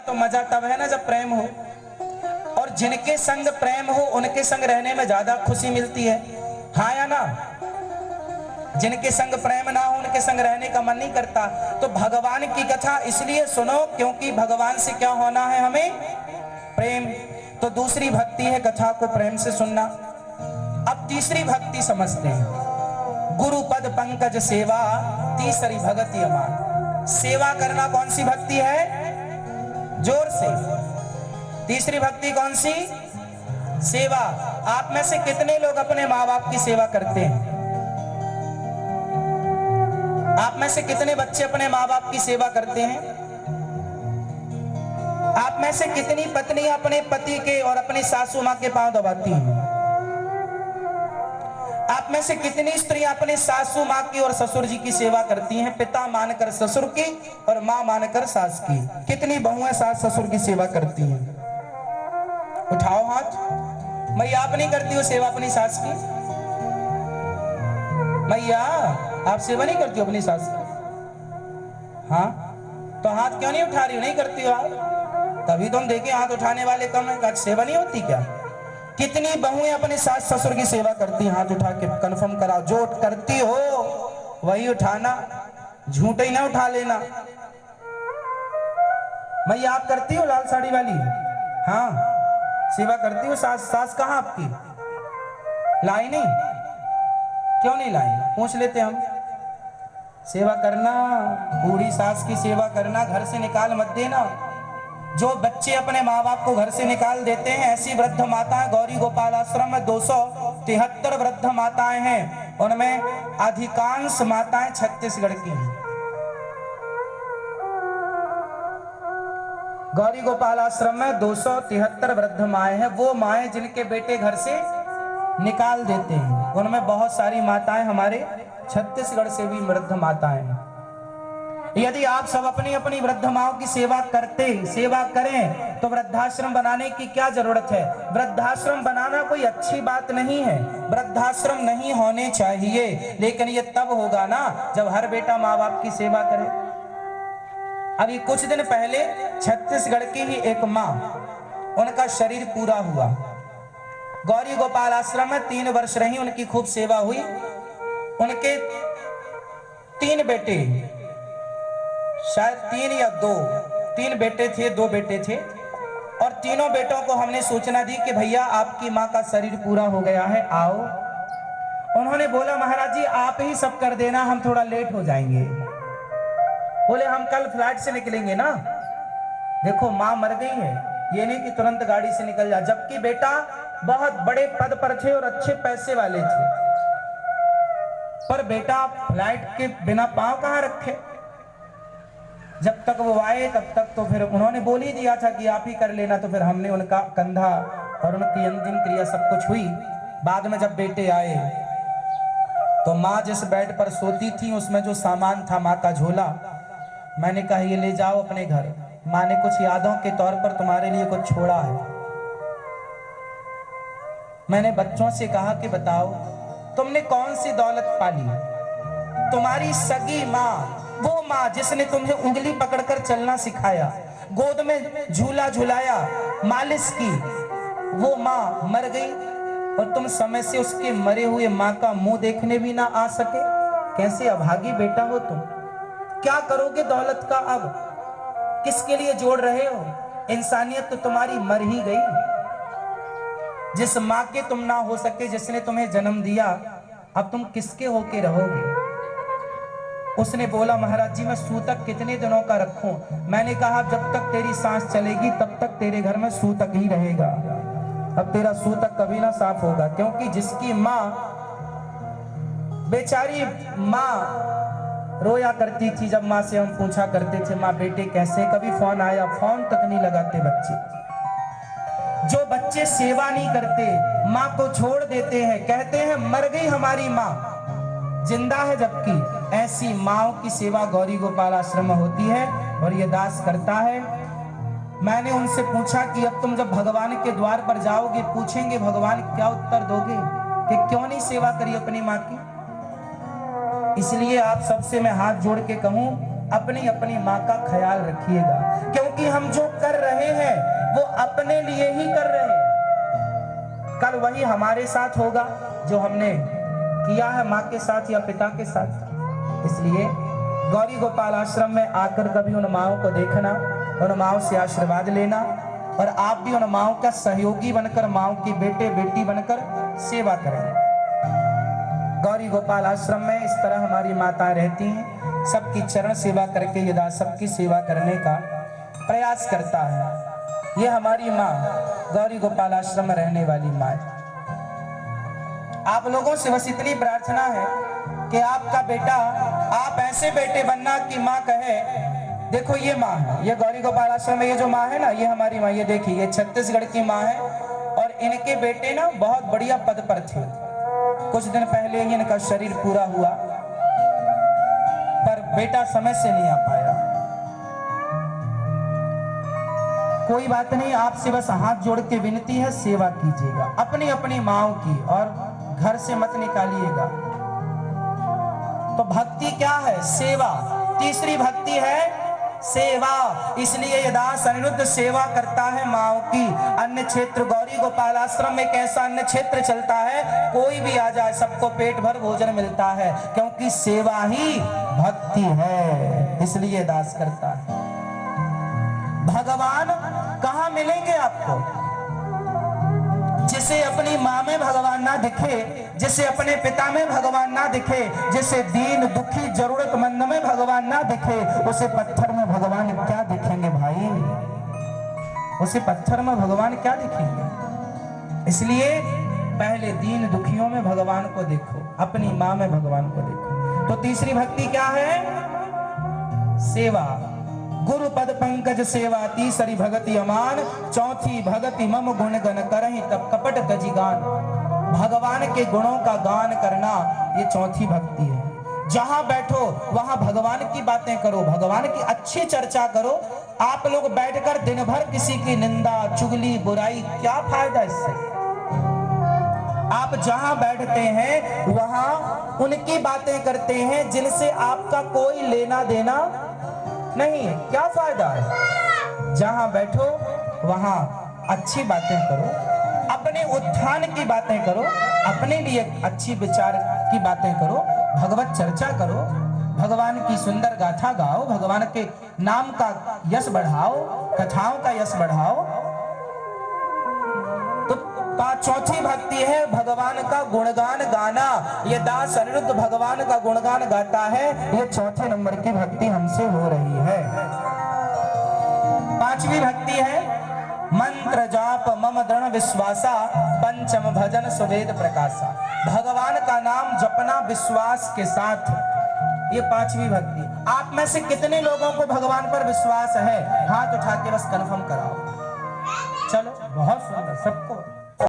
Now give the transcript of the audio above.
तो मजा तब है ना जब प्रेम हो, और जिनके संग प्रेम हो उनके संग रहने में ज्यादा खुशी मिलती है, हाँ या ना? जिनके संग प्रेम ना हो उनके संग रहने का मन नहीं करता। तो भगवान की कथा इसलिए सुनो क्योंकि भगवान से क्या होना है हमें? प्रेम। तो दूसरी भक्ति है कथा को प्रेम से सुनना। अब तीसरी भक्ति समझते हैं, गुरु पद पंकज सेवा, तीसरी भक्ति अमान। सेवा करना कौन सी भक्ति है? जोर से। तीसरी भक्ति कौन सी? सेवा। आप में से कितने लोग अपने माँ बाप की सेवा करते हैं? आप में से कितने बच्चे अपने माँ बाप की सेवा करते हैं? आप में से कितनी पत्नियां अपने पति के और अपनी सासू माँ के पांव दबाती हैं? आप में से कितनी स्त्रियां अपने सासू माँ की और ससुर जी की सेवा करती हैं? पिता मानकर ससुर की और माँ मानकर सास की। कितनी बहुएं सास ससुर की सेवा करती हैं? उठाओ हाथ। मैया आप नहीं करती हो सेवा अपनी सास की? मैया आप सेवा नहीं करती हो अपनी सास की? हाँ, तो हाथ क्यों नहीं उठा रही हो? नहीं करती हो आप? तभी तो हम देखे हाथ उठाने वाले कम है। सेवा नहीं होती क्या? कितनी बहुएं अपने सास ससुर की सेवा करती हैं? हाथ उठा के कंफर्म कराओ। जो करती हो वही उठाना, झूठ ही ना उठा लेना। मैया आप करती हो लाल साड़ी वाली? हाँ, सेवा करती हो। सास कहाँ आपकी? लाई नहीं? क्यों नहीं लाई? पूछ लेते हम। सेवा करना, बूढ़ी सास की सेवा करना, घर से निकाल मत देना। जो बच्चे अपने माँ बाप को घर से निकाल देते हैं, ऐसी वृद्ध माताएं गौरी गोपाल आश्रम में 273 वृद्ध माताएं हैं, उनमें अधिकांश माताएं छत्तीसगढ़ की हैं। गौरी गोपाल आश्रम में 273 वृद्ध माएं हैं। वो माएं जिनके बेटे घर से निकाल देते हैं, उनमें बहुत सारी माताएं हमारे छत्तीसगढ़ से भी वृद्ध माताएं हैं। यदि आप सब अपनी अपनी वृद्ध माओं की सेवा करें तो वृद्धाश्रम बनाने की क्या जरूरत है? वृद्धाश्रम बनाना कोई अच्छी बात नहीं है, वृद्धाश्रम नहीं होने चाहिए, लेकिन ये तब होगा ना जब हर बेटा माँ बाप की सेवा करे। अभी कुछ दिन पहले छत्तीसगढ़ की ही एक माँ, उनका शरीर पूरा हुआ। गौरी गोपाल आश्रम में 3 वर्ष रही, उनकी खूब सेवा हुई। उनके 3 बेटे, शायद 3 या 2, 3 बेटे थे, 2 बेटे थे, और तीनों बेटों को हमने सूचना दी कि भैया आपकी माँ का शरीर पूरा हो गया है, आओ। उन्होंने बोला महाराज जी आप ही सब कर देना, हम थोड़ा लेट हो जाएंगे। बोले हम कल फ्लाइट से निकलेंगे ना। देखो माँ मर गई है, ये नहीं कि तुरंत गाड़ी से निकल जा, जबकि बेटा बहुत बड़े पद पर थे और अच्छे पैसे वाले थे, पर बेटा फ्लाइट के बिना पांव कहां रखे। जब तक वो आए तब तक तो फिर उन्होंने बोल ही दिया था कि आप ही कर लेना, तो फिर हमने उनका कंधा और उनकी अंतिम क्रिया सब कुछ हुई। बाद में जब बेटे आए तो माँ जिस बेड पर सोती थी उसमें जो सामान था, माँ का झोला, मैंने कहा ये ले जाओ अपने घर, माँ ने कुछ यादों के तौर पर तुम्हारे लिए कुछ छोड़ा है। मैंने बच्चों से कहा कि बताओ तुमने कौन सी दौलत पाली? तुम्हारी सगी माँ, वो माँ जिसने तुम्हें उंगली पकड़कर चलना सिखाया, गोद में झूला झुलाया, मालिश की, वो माँ मर गई और तुम समय से उसके मरे हुए माँ का मुंह देखने भी ना आ सके। कैसे अभागी बेटा हो तुम। क्या करोगे दौलत का? अब किसके लिए जोड़ रहे हो? इंसानियत तो तुम्हारी मर ही गई। जिस माँ के तुम ना हो सके, जिसने तुम्हें जन्म दिया, अब तुम किसके होके रहोगे? उसने बोला महाराज जी मैं सूतक कितने दिनों का रखूं? मैंने कहा जब तक तेरी सांस चलेगी तब तक तेरे घर में सूतक ही रहेगा। अब तेरा सूतक कभी ना साफ होगा, क्योंकि जिसकी माँ, बेचारी माँ रोया करती थी। जब माँ से हम पूछा करते थे माँ बेटे कैसे, कभी फोन आया, फोन तक नहीं लगाते बच्चे। जो बच्चे सेवा नहीं करते, माँ को छोड़ देते हैं, कहते हैं मर गई हमारी माँ, जिंदा है जबकि, ऐसी माँओं की सेवा गौरी गोपाल आश्रम में होती है और ये दास करता है। मैंने उनसे पूछा कि अब तुम जब भगवान के द्वार पर जाओगे, पूछेंगे भगवान, क्या उत्तर दोगे कि क्यों नहीं सेवा करी अपनी माँ की? इसलिए आप सबसे मैं हाथ जोड़ के कहूं, अपनी अपनी माँ का ख्याल रखिएगा, क्योंकि हम जो कर रहे हैं वो अपने लिए ही कर रहे हैं। कल वही हमारे साथ होगा जो हमने किया है माँ के साथ या पिता के साथ। इसलिए गौरी गोपाल आश्रम में आकर कभी उन माँओं को देखना, उन माँओं से आशीर्वाद लेना, और आप भी उन माँओं का सहयोगी बनकर, माँओं की बेटे बेटी बनकर सेवा करें। गौरी गोपाल आश्रम में इस तरह हमारी माताएं रहती हैं, सबकी चरण सेवा करके ये दास सबकी सेवा करने का प्रयास करता है। ये हमारी माँ गौरी गोपाल आश्रम में रहने वाली माँ। आप लोगों से बस इतनी प्रार्थना है कि आपका बेटा, आप ऐसे बेटे बनना कि माँ कहे देखो ये माँ है, ये गौरी गोपाल आश्रम में ये जो माँ है ना, ये हमारी माँ, ये देखिए ये छत्तीसगढ़ की माँ है, और इनके बेटे ना बहुत बढ़िया पद पर थे। कुछ दिन पहले ही इनका शरीर पूरा हुआ, पर बेटा समय से नहीं आ पाया। कोई बात नहीं, आपसे बस हाथ जोड़ के विनती है, सेवा कीजिएगा अपनी अपनी माँओं की, और घर से मत निकालिएगा। तो भक्ति क्या है? सेवा। तीसरी भक्ति है सेवा। इसलिए ये दास अनिरुद्ध सेवा करता है माँओं की। अन्य क्षेत्र गौरी गोपाल आश्रम में कैसा अन्य क्षेत्र चलता है, कोई भी आ जाए सबको पेट भर भोजन मिलता है, क्योंकि सेवा ही भक्ति है, इसलिए दास करता है। भगवान कहाँ मिलेंगे आपको? जिसे अपनी माँ में भगवान ना दिखे, जिसे अपने पिता में भगवान ना दिखे, जिसे दीन दुखी जरूरतमंद में भगवान ना दिखे, उसे पत्थर में भगवान क्या दिखेंगे भाई? उसे पत्थर में भगवान क्या दिखेंगे? इसलिए पहले दीन दुखियों में भगवान को देखो, अपनी माँ में भगवान को देखो। तो तीसरी भक्ति क्या है? सेवा। गुरु पद पंकज सेवा, तीसरी भगति अमान, चौथी भगति मम गुण गण करहि तब कपट तजी गान। भगवान के गुणों का गान करना ये चौथी भक्ति है। जहां बैठो वहां भगवान की बातें करो, भगवान की अच्छी चर्चा करो। आप लोग बैठकर दिन भर किसी की निंदा चुगली बुराई, क्या फायदा इससे? आप जहां बैठते हैं वहां उनकी बातें करते हैं जिनसे आपका कोई लेना देना नहीं है, क्या फायदा है? जहां बैठो वहां अच्छी बातें करो, अपने उत्थान की बातें करो, अपने लिए अच्छी विचार की बातें करो, भगवत चर्चा करो, भगवान की सुंदर गाथा गाओ, भगवान के नाम का यश बढ़ाओ, कथाओं का यश बढ़ाओ। तो चौथी भक्ति है भगवान का गुणगान गाना। ये दास अनिरुद्ध भगवान का गुणगान गाता है, ये चौथे नंबर की भक्ति हमसे हो रही है। पांचवी भक्ति है मंत्र जाप मम दृढ़ विश्वासा, पंचम भजन सुवेद प्रकाशा। भगवान का नाम जपना विश्वास के साथ, ये पांचवी भक्ति। आप में से कितने लोगों को भगवान पर विश्वास है? हाथ उठा के बस कंफर्म कराओ। चलो बहुत सुंदर, सबको